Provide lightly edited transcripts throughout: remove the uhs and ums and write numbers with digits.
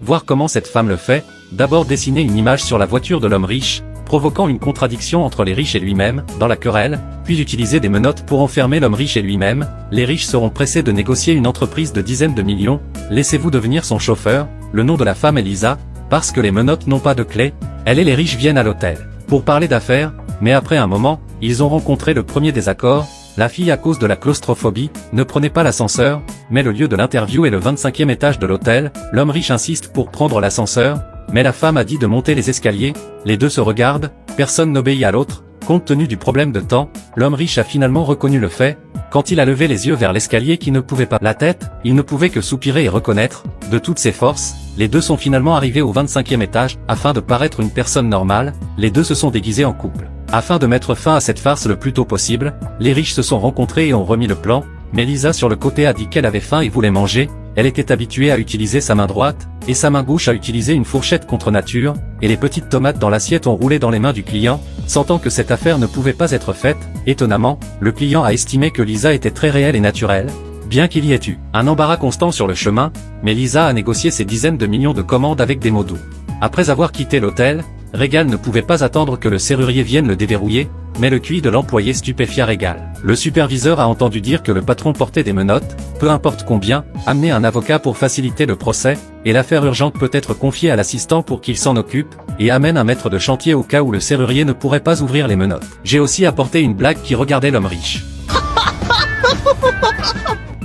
voir comment cette femme le fait, d'abord dessiner une image sur la voiture de l'homme riche, provoquant une contradiction entre les riches et lui-même, dans la querelle, puis utiliser des menottes pour enfermer l'homme riche et lui-même. Les riches seront pressés de négocier une entreprise de dizaines de millions, laissez-vous devenir son chauffeur, le nom de la femme est Lisa, parce que les menottes n'ont pas de clé, elle et les riches viennent à l'hôtel, pour parler d'affaires, mais après un moment, ils ont rencontré le premier désaccord, la fille à cause de la claustrophobie, ne prenait pas l'ascenseur, mais le lieu de l'interview est le 25e étage de l'hôtel, l'homme riche insiste pour prendre l'ascenseur, mais la femme a dit de monter les escaliers, les deux se regardent, personne n'obéit à l'autre, compte tenu du problème de temps, l'homme riche a finalement reconnu le fait, quand il a levé les yeux vers l'escalier qui ne pouvait pas la tête, il ne pouvait que soupirer et reconnaître, de toutes ses forces, les deux sont finalement arrivés au 25e étage, afin de paraître une personne normale, les deux se sont déguisés en couple. Afin de mettre fin à cette farce le plus tôt possible, les riches se sont rencontrés et ont remis le plan, mais Lisa sur le côté a dit qu'elle avait faim et voulait manger, elle était habituée à utiliser sa main droite, et sa main gauche a utilisé une fourchette contre nature, et les petites tomates dans l'assiette ont roulé dans les mains du client, sentant que cette affaire ne pouvait pas être faite, étonnamment, le client a estimé que Lisa était très réelle et naturelle, bien qu'il y ait eu un embarras constant sur le chemin, mais Lisa a négocié ses dizaines de millions de commandes avec des mots doux. Après avoir quitté l'hôtel, Regal ne pouvait pas attendre que le serrurier vienne le déverrouiller, mais le QI de l'employé stupéfia Regal. Le superviseur a entendu dire que le patron portait des menottes, peu importe combien, amener un avocat pour faciliter le procès, et l'affaire urgente peut être confiée à l'assistant pour qu'il s'en occupe, et amène un maître de chantier au cas où le serrurier ne pourrait pas ouvrir les menottes. J'ai aussi apporté une blague qui regardait l'homme riche.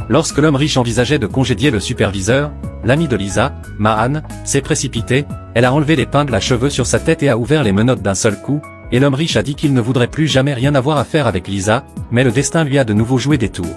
Lorsque l'homme riche envisageait de congédier le superviseur, l'ami de Lisa, Mahan, s'est précipité, elle a enlevé l'épingle à cheveux sur sa tête et a ouvert les menottes d'un seul coup, et l'homme riche a dit qu'il ne voudrait plus jamais rien avoir à faire avec Lisa, mais le destin lui a de nouveau joué des tours.